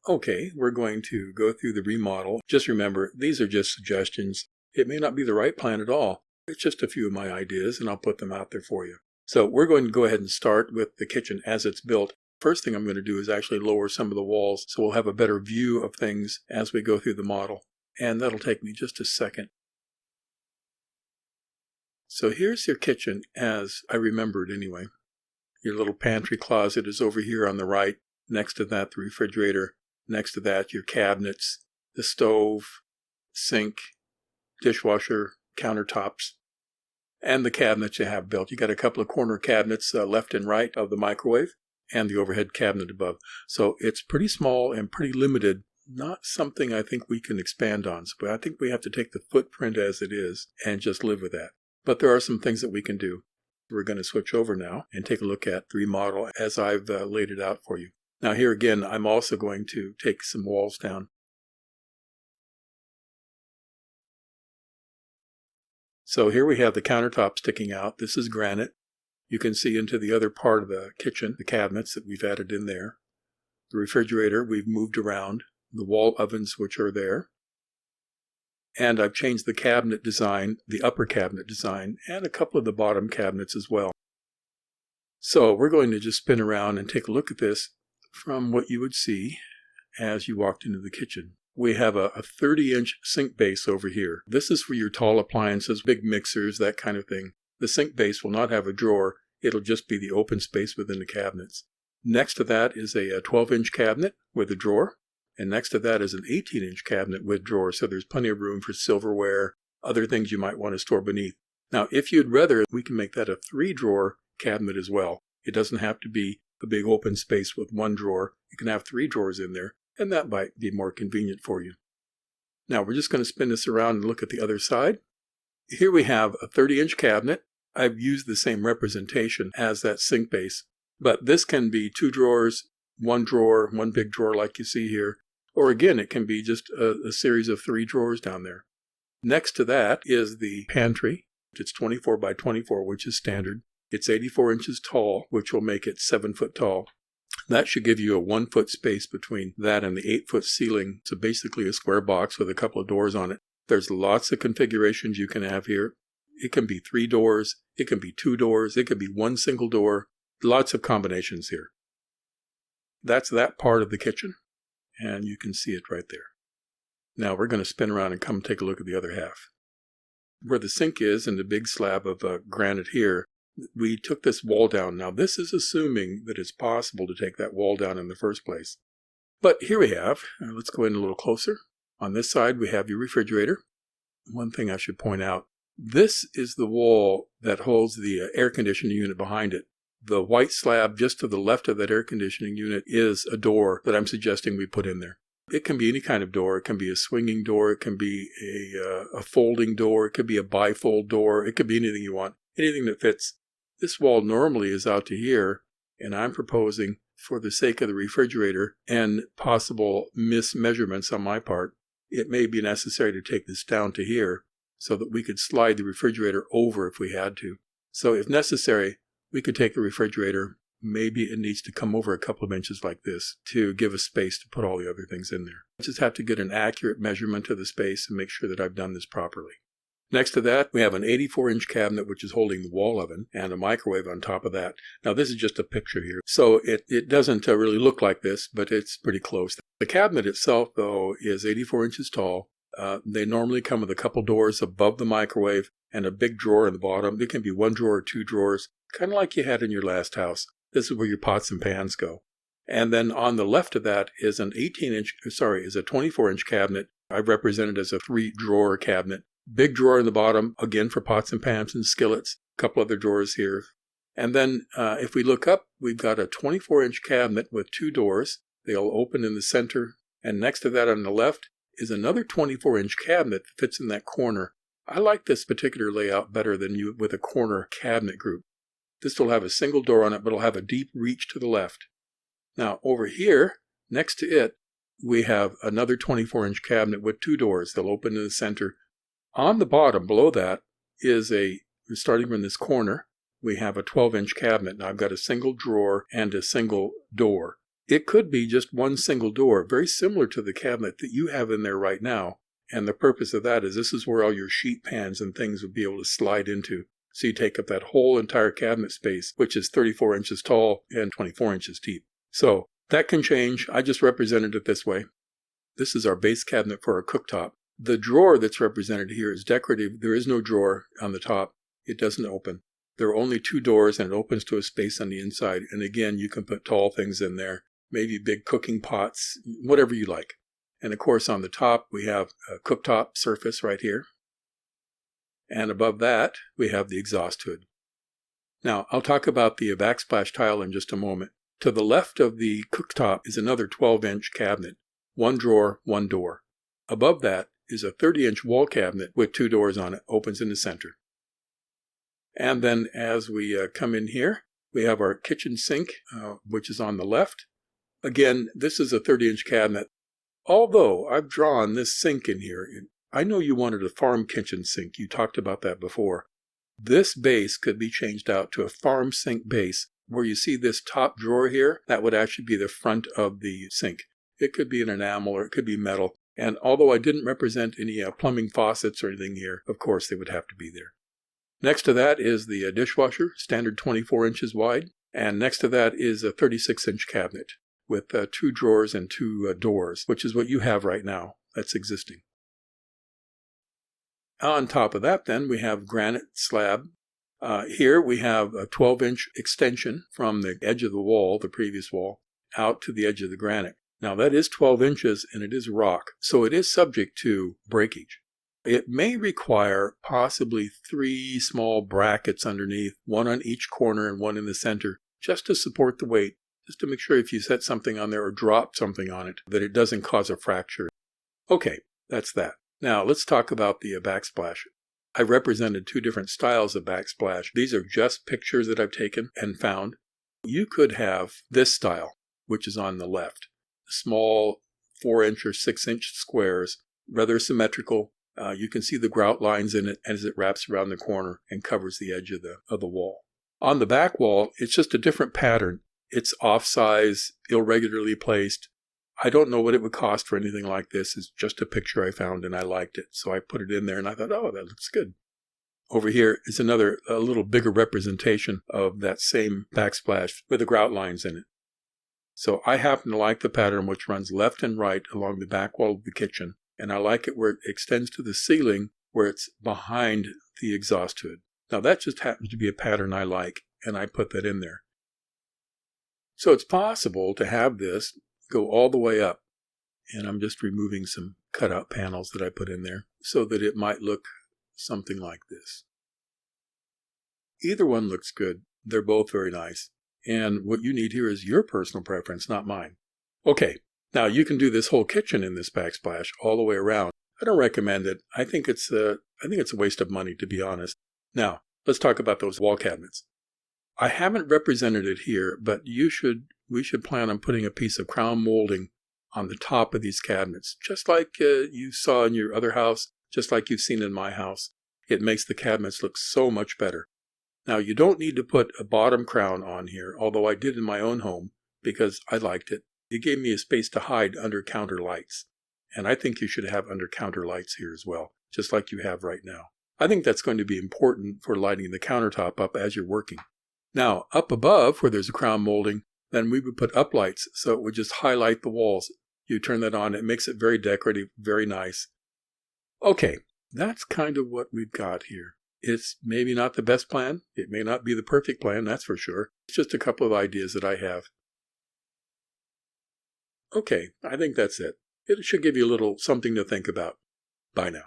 Okay, we're going to go through the remodel. Just remember, these are just suggestions. It may not be the right plan at all. It's just a few of my ideas, and I'll put them out there for you. So we're going to go ahead and start with the kitchen as it's built. First thing I'm going to do is actually lower some of the walls so we'll have a better view of things as we go through the model. And that'll take me just a second. So here's your kitchen as I remember it anyway. Your little pantry closet is over here on the right. Next to that, the refrigerator. Next to that, your cabinets, the stove, sink, dishwasher, countertops, and the cabinets you have built. You got a couple of corner cabinets left and right of the microwave and the overhead cabinet above. So it's pretty small and pretty limited. Not something I think we can expand on. So I think we have to take the footprint as it is and just live with that. But there are some things that we can do. We're going to switch over now and take a look at the remodel as I've laid it out for you. Now here again, I'm also going to take some walls down. So here we have the countertop sticking out. This is granite. You can see into the other part of the kitchen, the cabinets that we've added in there. The refrigerator we've moved around. The wall ovens which are there. And I've changed the cabinet design, the upper cabinet design, and a couple of the bottom cabinets as well. So we're going to just spin around and take a look at this from what you would see as you walked into the kitchen. We have a 30-inch sink base over here. This is for your tall appliances, big mixers, that kind of thing. The sink base will not have a drawer. It'll just be the open space within the cabinets. Next to that is a 12-inch cabinet with a drawer. And next to that is an 18-inch cabinet with drawers. So there's plenty of room for silverware, other things you might want to store beneath. Now, if you'd rather, we can make that a 3-drawer cabinet as well. It doesn't have to be a big open space with one drawer. You can have 3 drawers in there, and that might be more convenient for you. Now we're just going to spin this around and look at the other side. Here we have a 30-inch cabinet. I've used the same representation as that sink base, but this can be 2 drawers, 1 drawer, 1 big drawer like you see here, or again, it can be just a series of 3 drawers down there. Next to that is the pantry. It's 24 by 24, which is standard. It's 84 inches tall, which will make it 7 foot tall. That should give you a 1 foot space between that and the 8-foot ceiling. So basically a square box with a couple of doors on it. There's lots of configurations you can have here. It can be 3 doors. It can be 2 doors. It could be 1 single door. Lots of combinations here. That's that part of the kitchen. And you can see it right there. Now we're going to spin around and come take a look at the other half. Where the sink is and the big slab of granite here, we took this wall down. Now this is assuming that it's possible to take that wall down in the first place. But here we have, let's go in a little closer. On this side we have your refrigerator. One thing I should point out, this is the wall that holds the air conditioning unit behind it. The white slab just to the left of that air conditioning unit is a door that I'm suggesting we put in there. It can be any kind of door. It can be a swinging door. It can be a folding door. It could be a bifold door. It could be anything you want, anything that fits. This wall normally is out to here, and I'm proposing, for the sake of the refrigerator and possible mismeasurements on my part, it may be necessary to take this down to here so that we could slide the refrigerator over if we had to. So if necessary, we could take the refrigerator, maybe it needs to come over a couple of inches like this to give us space to put all the other things in there. I just have to get an accurate measurement of the space and make sure that I've done this properly. Next to that, we have an 84-inch cabinet, which is holding the wall oven, and a microwave on top of that. Now, this is just a picture here, so it doesn't really look like this, but it's pretty close. The cabinet itself, though, is 84 inches tall. They normally come with a couple doors above the microwave and a big drawer in the bottom. It can be 1 drawer or 2 drawers, kind of like you had in your last house. This is where your pots and pans go. And then on the left of that is a 24-inch cabinet. I've represented as a 3-drawer cabinet. Big drawer in the bottom, again for pots and pans and skillets. A couple other drawers here. And then if we look up, we've got a 24-inch cabinet with 2 doors. They'll open in the center. And next to that on the left is another 24-inch cabinet that fits in that corner. I like this particular layout better than with a corner cabinet group. This will have a single door on it, but it'll have a deep reach to the left. Now over here, next to it, we have another 24-inch cabinet with 2 doors. They'll open in the center. On the bottom, below that, is starting from this corner, we have a 12-inch cabinet. Now I've got a single drawer and a single door. It could be just one single door, very similar to the cabinet that you have in there right now. And the purpose of that is this is where all your sheet pans and things would be able to slide into. So you take up that whole entire cabinet space, which is 34 inches tall and 24 inches deep. So that can change. I just represented it this way. This is our base cabinet for our cooktop. The drawer that's represented here is decorative. There is no drawer on the top. It doesn't open. There are only 2 doors and it opens to a space on the inside. And again, you can put tall things in there, maybe big cooking pots, whatever you like. And of course, on the top, we have a cooktop surface right here. And above that, we have the exhaust hood. Now, I'll talk about the backsplash tile in just a moment. To the left of the cooktop is another 12-inch cabinet, 1 drawer, 1 door. Above that is a 30-inch wall cabinet with 2 doors on it, opens in the center. And then as we come in here, we have our kitchen sink, which is on the left. Again, this is a 30-inch cabinet. Although I've drawn this sink in here, I know you wanted a farm kitchen sink. You talked about that before. This base could be changed out to a farm sink base. Where you see this top drawer here, that would actually be the front of the sink. It could be an enamel or it could be metal. And although I didn't represent any plumbing faucets or anything here, of course they would have to be there. Next to that is the dishwasher, standard 24 inches wide. And next to that is a 36-inch cabinet with 2 drawers and 2 doors, which is what you have right now. That's existing. On top of that then, we have granite slab. Here we have a 12-inch extension from the edge of the wall, the previous wall, out to the edge of the granite. Now that is 12 inches and it is rock, so it is subject to breakage. It may require possibly 3 small brackets underneath, 1 on each corner and 1 in the center, just to support the weight, just to make sure if you set something on there or drop something on it, that it doesn't cause a fracture. Okay, that's that. Now let's talk about the backsplash. I represented 2 different styles of backsplash. These are just pictures that I've taken and found. You could have this style, which is on the left. Small 4-inch or 6-inch squares, rather symmetrical. You can see the grout lines in it as it wraps around the corner and covers the edge of the wall. On the back wall, it's just a different pattern. It's off-size, irregularly placed. I don't know what it would cost for anything like this. It's just a picture I found and I liked it. So I put it in there and I thought, oh, that looks good. Over here is another, a little bigger representation of that same backsplash with the grout lines in it. So I happen to like the pattern which runs left and right along the back wall of the kitchen. And I like it where it extends to the ceiling where it's behind the exhaust hood. Now that just happens to be a pattern I like and I put that in there. So it's possible to have this go all the way up, and I'm just removing some cutout panels that I put in there so that it might look something like this. Either one looks good. They're both very nice. And what you need here is your personal preference, not mine. Okay, now you can do this whole kitchen in this backsplash all the way around. I don't recommend it. I think it's a waste of money, to be honest. Now, let's talk about those wall cabinets. I haven't represented it here, but we should plan on putting a piece of crown molding on the top of these cabinets, just like you saw in your other house, just like you've seen in my house. It makes the cabinets look so much better. Now, you don't need to put a bottom crown on here, although I did in my own home because I liked it. It gave me a space to hide under counter lights. And I think you should have under counter lights here as well, just like you have right now. I think that's going to be important for lighting the countertop up as you're working. Now, up above, where there's a crown molding, then we would put up lights, so it would just highlight the walls. You turn that on, it makes it very decorative, very nice. Okay, that's kind of what we've got here. It's maybe not the best plan. It may not be the perfect plan, that's for sure. It's just a couple of ideas that I have. Okay, I think that's it. It should give you a little something to think about. Bye now.